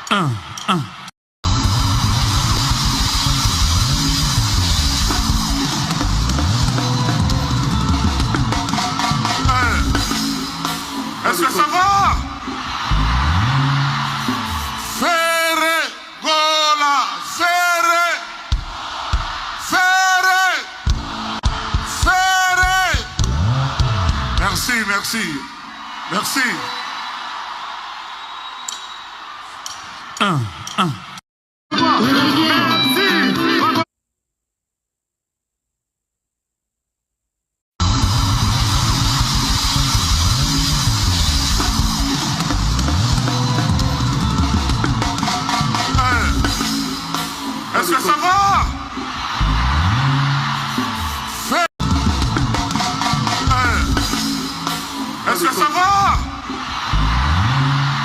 Est-ce que ça va? Ferré, Gola, Ferré, Ferré, Ferré. Merci, merci, merci.